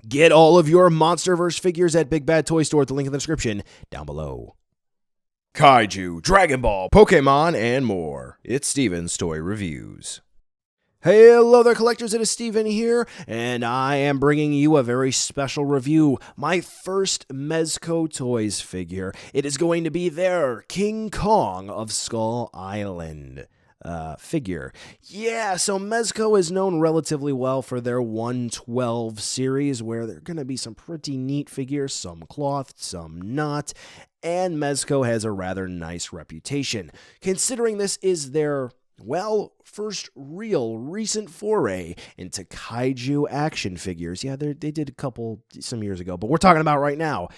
Get all of your Monsterverse figures at Big Bad Toy Store at the link in the description down below. Kaiju, Dragon Ball, Pokemon, and more. It's Steven's Toy Reviews. Hello there, collectors. It is Steven here, and I am bringing you a very special review. My first Mezco Toyz figure. It is going to be their King Kong of Skull Island figure. Yeah, so Mezco is known relatively well for their 112 series, where there are going to be some pretty neat figures, some cloth, some not, and Mezco has a rather nice reputation. Considering this is their, well, first real recent foray into kaiju action figures. Yeah, they did a couple some years ago, but we're talking about right now.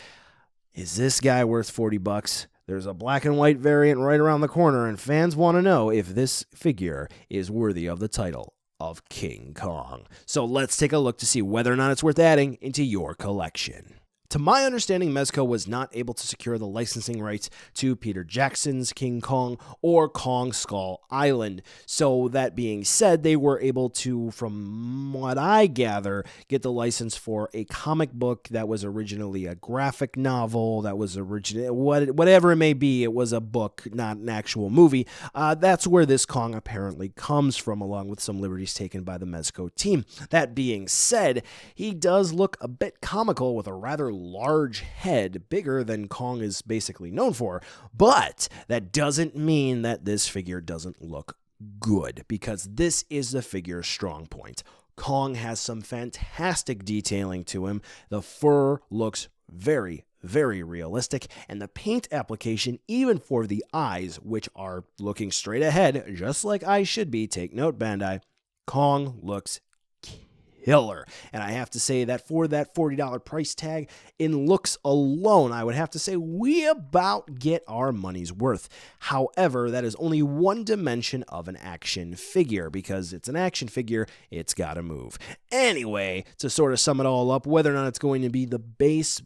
Is this guy worth $40? There's a black and white variant right around the corner, and fans want to know if this figure is worthy of the title of King Kong. So let's take a look to see whether or not it's worth adding into your collection. To my understanding, Mezco was not able to secure the licensing rights to Peter Jackson's King Kong or Kong Skull Island. So that being said, they were able to, from what I gather, get the license for a comic book that was originally a graphic novel, that was whatever it may be. It was a book, not an actual movie. That's where this Kong apparently comes from, along with some liberties taken by the Mezco team. That being said, he does look a bit comical with a rather large head, bigger than Kong is basically known for, but that doesn't mean that this figure doesn't look good, because this is the figure's strong point. Kong has some fantastic detailing to him. The fur looks very, very realistic, and the paint application, even for the eyes, which are looking straight ahead, just like eyes should be, take note, Bandai, Kong looks killer. And I have to say that for that $40 price tag, in looks alone, I would have to say we about get our money's worth. However, that is only one dimension of an action figure, because it's an action figure, it's got to move. Anyway, to sort of sum it all up, whether or not it's going to be the base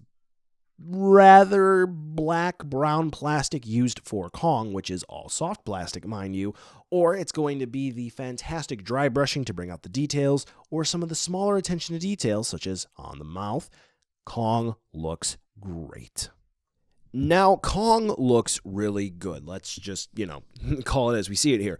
rather black-brown plastic used for Kong, which is all soft plastic, mind you, or it's going to be the fantastic dry brushing to bring out the details, or some of the smaller attention to details, such as on the mouth, Kong looks great. Now, Kong looks really good. Let's just, call it as we see it here.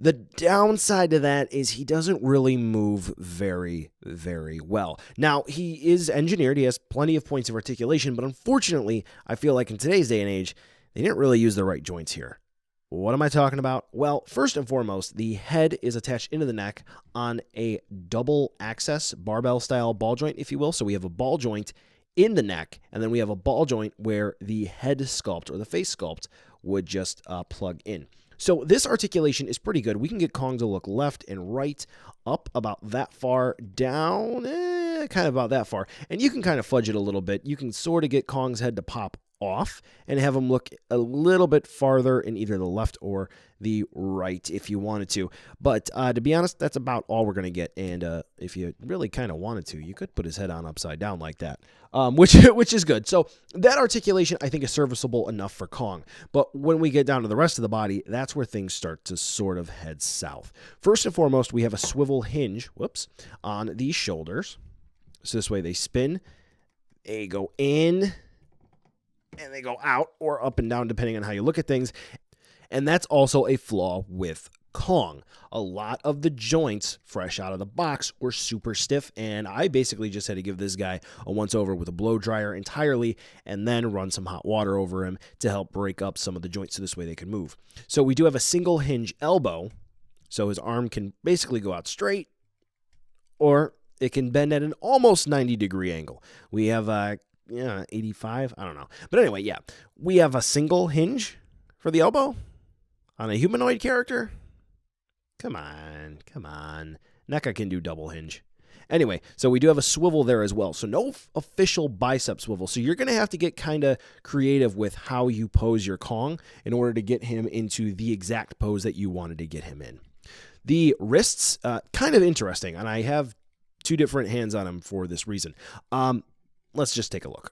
The downside to that is he doesn't really move very, very well. Now, he is engineered. He has plenty of points of articulation, but unfortunately, I feel like in today's day and age, they didn't really use the right joints here. What am I talking about? Well, first and foremost, the head is attached into the neck on a double access barbell-style ball joint, if you will. So we have a ball joint in the neck, and then we have a ball joint where the head sculpt or the face sculpt would just plug in. So this articulation is pretty good. We can get Kong to look left and right, up about that far, down kind of about that far. And you can kind of fudge it a little bit. You can sort of get Kong's head to pop off and have him look a little bit farther in either the left or the right if you wanted to. But to be honest, that's about all we're going to get. And if you really kind of wanted to, you could put his head on upside down like that, which is good. So that articulation, I think, is serviceable enough for Kong. But when we get down to the rest of the body, that's where things start to sort of head south. First and foremost, we have a swivel hinge, on these shoulders. So this way they spin, they go in, and they go out or up and down depending on how you look at things. And that's also a flaw with Kong. A lot of the joints fresh out of the box were super stiff, and I basically just had to give this guy a once over with a blow dryer entirely and then run some hot water over him to help break up some of the joints so this way they can move. So we do have a single hinge elbow, so his arm can basically go out straight, or it can bend at an almost 90-degree angle. We have 85, I don't know. But anyway, yeah, we have a single hinge for the elbow on a humanoid character. Come on. NECA can do double hinge. Anyway, so we do have a swivel there as well. So no official bicep swivel. So you're going to have to get kind of creative with how you pose your Kong in order to get him into the exact pose that you wanted to get him in. The wrists, kind of interesting, and I have two different hands on him for this reason. Let's just take a look.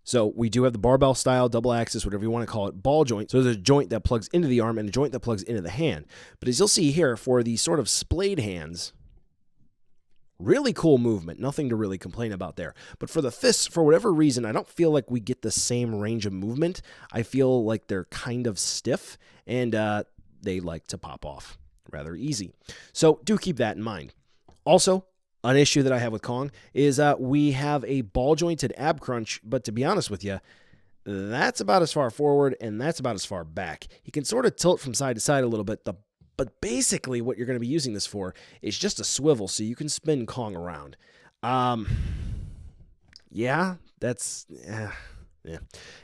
So we do have the barbell style, double axis, whatever you want to call it, ball joint. So there's a joint that plugs into the arm and a joint that plugs into the hand. But as you'll see here, for the sort of splayed hands, Really cool movement. Nothing to really complain about there. But for the fists, for whatever reason, I don't feel like we get the same range of movement. I feel like they're kind of stiff, and they like to pop off rather easy. So do keep that in mind. Also, an issue that I have with Kong is we have a ball-jointed ab crunch, but to be honest with you, that's about as far forward and that's about as far back. He can sort of tilt from side to side a little bit, but basically what you're going to be using this for is just a swivel so you can spin Kong around. Yeah.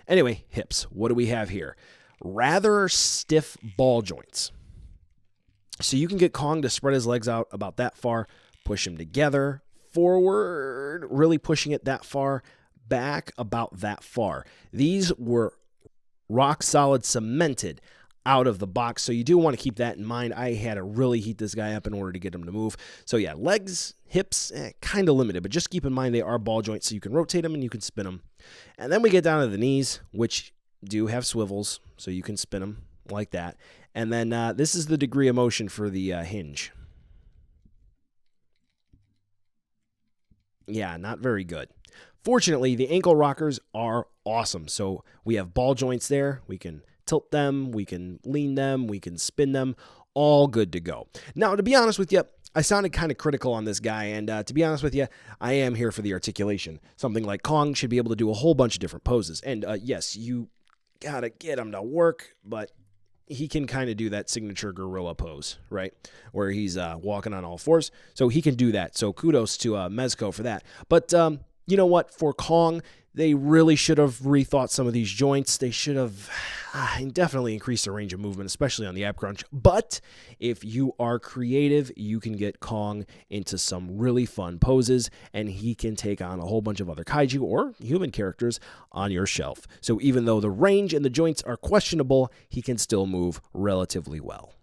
Anyway, hips. What do we have here? Rather stiff ball joints. So you can get Kong to spread his legs out about that far, push him together, forward, really pushing it that far, back about that far. These were rock solid cemented out of the box, so you do want to keep that in mind. I had to really heat this guy up in order to get him to move. So yeah, legs, hips, kind of limited, but just keep in mind they are ball joints, so you can rotate them and you can spin them. And then we get down to the knees, which do have swivels, so you can spin them like that. And then this is the degree of motion for the hinge. Yeah, not very good. Fortunately, the ankle rockers are awesome. So we have ball joints there. We can tilt them, we can lean them, we can spin them, all good to go. Now, to be honest with you, I sounded kind of critical on this guy, and to be honest with you, I am here for the articulation. Something like Kong should be able to do a whole bunch of different poses. And yes, you gotta get him to work, but he can kind of do that signature gorilla pose, right? Where he's walking on all fours. So he can do that. So kudos to Mezco for that. But you know what? For Kong, they really should have rethought some of these joints. They should have definitely increased the range of movement, especially on the ab crunch. But if you are creative, you can get Kong into some really fun poses, and he can take on a whole bunch of other kaiju or human characters on your shelf. So even though the range and the joints are questionable, he can still move relatively well.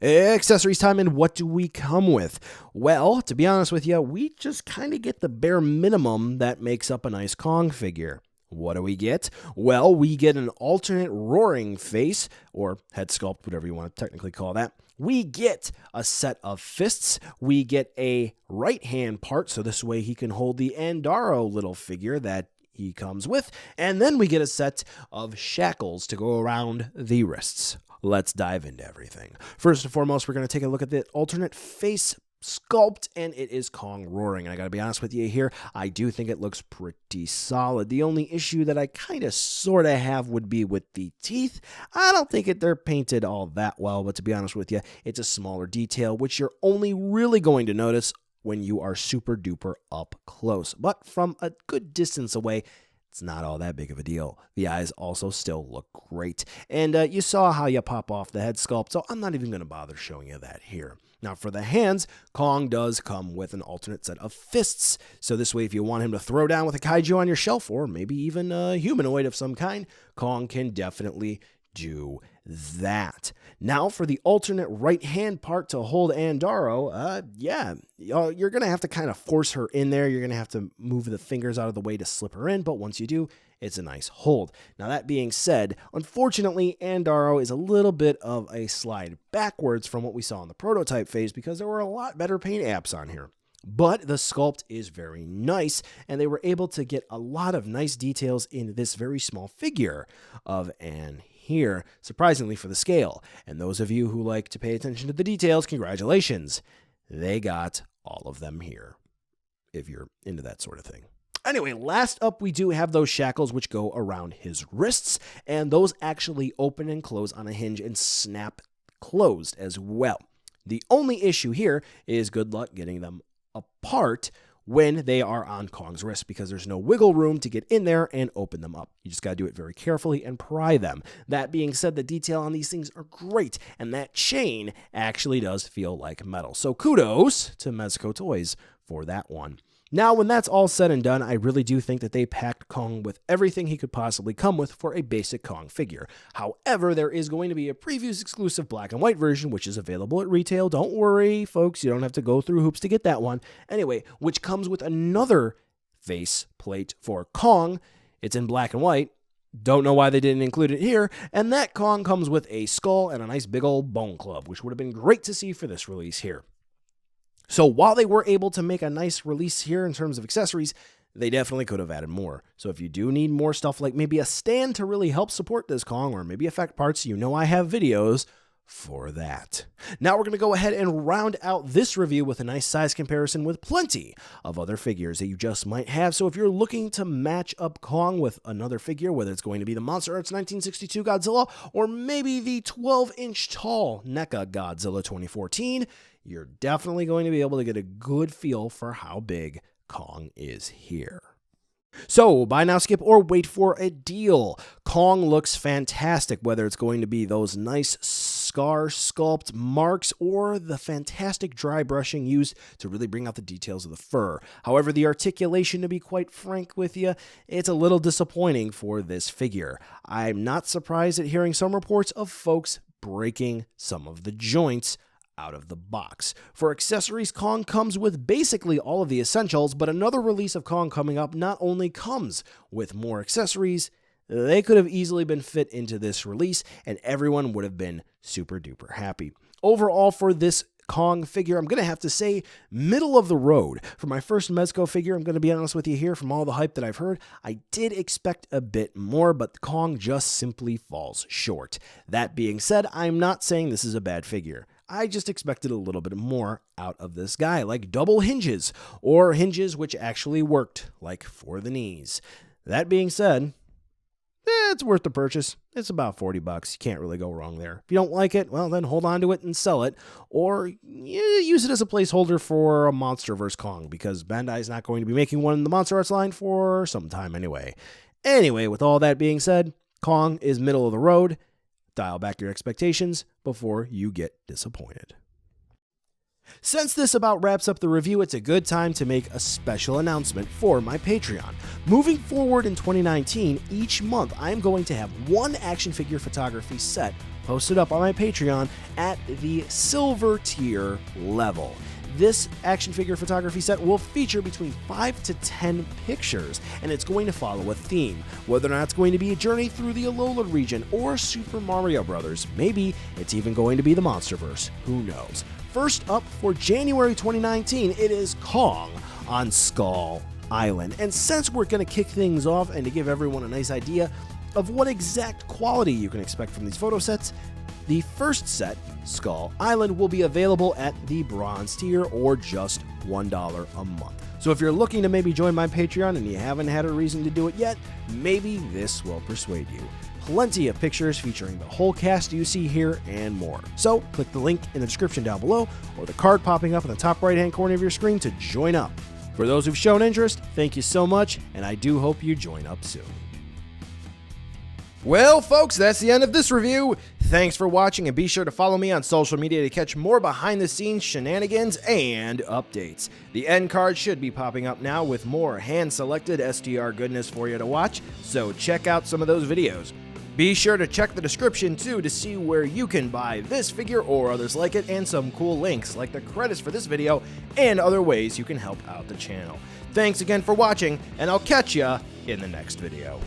Accessories time, and what do we come with? Well, to be honest with you, we just kind of get the bare minimum that makes up a nice Kong figure. What do we get? Well, we get an alternate roaring face, or head sculpt, whatever you want to technically call that. We get a set of fists. We get a right hand part, so this way he can hold the Andaro little figure that he comes with. And then we get a set of shackles to go around the wrists. Let's dive into everything. First and foremost, we're going to take a look at the alternate face sculpt, and it is Kong roaring. And I got to be honest with you here, I do think it looks pretty solid. The only issue that I kind of sort of have would be with the teeth. I don't think they're painted all that well, but to be honest with you, it's a smaller detail, which you're only really going to notice when you are super duper up close. But from a good distance away, it's not all that big of a deal. The eyes also still look great. And you saw how you pop off the head sculpt, so I'm not even going to bother showing you that here. Now for the hands, Kong does come with an alternate set of fists. So this way, if you want him to throw down with a kaiju on your shelf, or maybe even a humanoid of some kind, Kong can definitely do that. Now for the alternate right hand part to hold Andaro, you're going to have to kind of force her in there. You're going to have to move the fingers out of the way to slip her in, but once you do, it's a nice hold. Now that being said, unfortunately, Andaro is a little bit of a slide backwards from what we saw in the prototype phase because there were a lot better paint apps on here. But the sculpt is very nice, and they were able to get a lot of nice details in this very small figure of Anne here, surprisingly for the scale. And those of you who like to pay attention to the details, congratulations. They got all of them here, if you're into that sort of thing. Anyway, last up, we do have those shackles which go around his wrists, and those actually open and close on a hinge and snap closed as well. The only issue here is good luck getting them apart when they are on Kong's wrist because there's no wiggle room to get in there and open them up. You just got to do it very carefully and pry them. That being said, the detail on these things are great, and that chain actually does feel like metal. So kudos to Mezco Toyz for that one. Now, when that's all said and done, I really do think that they packed Kong with everything he could possibly come with for a basic Kong figure. However, there is going to be a previews exclusive black and white version, which is available at retail. Don't worry, folks, you don't have to go through hoops to get that one. Anyway, which comes with another face plate for Kong. It's in black and white. Don't know why they didn't include it here. And that Kong comes with a skull and a nice big old bone club, which would have been great to see for this release here. So while they were able to make a nice release here in terms of accessories, they definitely could have added more. So if you do need more stuff like maybe a stand to really help support this Kong, or maybe effect parts, you know I have videos for that. Now we're going to go ahead and round out this review with a nice size comparison with plenty of other figures that you just might have. So if you're looking to match up Kong with another figure, whether it's going to be the Monster Arts 1962 Godzilla or maybe the 12-inch tall NECA Godzilla 2014, you're definitely going to be able to get a good feel for how big Kong is here. So, buy now, skip, or wait for a deal. Kong looks fantastic, whether it's going to be those nice scar sculpt marks or the fantastic dry brushing used to really bring out the details of the fur. However, the articulation, to be quite frank with you, it's a little disappointing for this figure. I'm not surprised at hearing some reports of folks breaking some of the joints out of the box. For accessories, Kong comes with basically all of the essentials, but another release of Kong coming up not only comes with more accessories, they could have easily been fit into this release, and everyone would have been super duper happy. Overall, for this Kong figure, I'm going to have to say middle of the road. For my first Mezco figure, I'm going to be honest with you here, from all the hype that I've heard, I did expect a bit more, but Kong just simply falls short. That being said, I'm not saying this is a bad figure. I just expected a little bit more out of this guy, like double hinges, or hinges which actually worked, like for the knees. That being said, it's worth the purchase. It's about $40. You can't really go wrong there. If you don't like it, well, then hold on to it and sell it, or use it as a placeholder for a Monsterverse Kong, because Bandai's not going to be making one in the Monster Arts line for some time anyway. Anyway, with all that being said, Kong is middle of the road. Dial back your expectations before you get disappointed. Since this about wraps up the review, it's a good time to make a special announcement for my Patreon. Moving forward in 2019, each month I'm going to have one action figure photography set posted up on my Patreon at the silver tier level. This action figure photography set will feature between 5 to 10 pictures, and it's going to follow a theme. Whether or not it's going to be a journey through the Alola region or Super Mario Brothers, maybe it's even going to be the Monsterverse, who knows. First up for January 2019, it is Kong on Skull Island. And since we're going to kick things off and to give everyone a nice idea of what exact quality you can expect from these photo sets, the first set, Skull Island, will be available at the bronze tier or just $1 a month. So if you're looking to maybe join my Patreon and you haven't had a reason to do it yet, maybe this will persuade you. Plenty of pictures featuring the whole cast you see here and more. So click the link in the description down below or the card popping up in the top right hand corner of your screen to join up. For those who've shown interest, thank you so much, and I do hope you join up soon. Well, folks, that's the end of this review. Thanks for watching, and be sure to follow me on social media to catch more behind-the-scenes shenanigans and updates. The end card should be popping up now with more hand-selected STR goodness for you to watch, so check out some of those videos. Be sure to check the description, too, to see where you can buy this figure or others like it, and some cool links, like the credits for this video, and other ways you can help out the channel. Thanks again for watching, and I'll catch ya in the next video.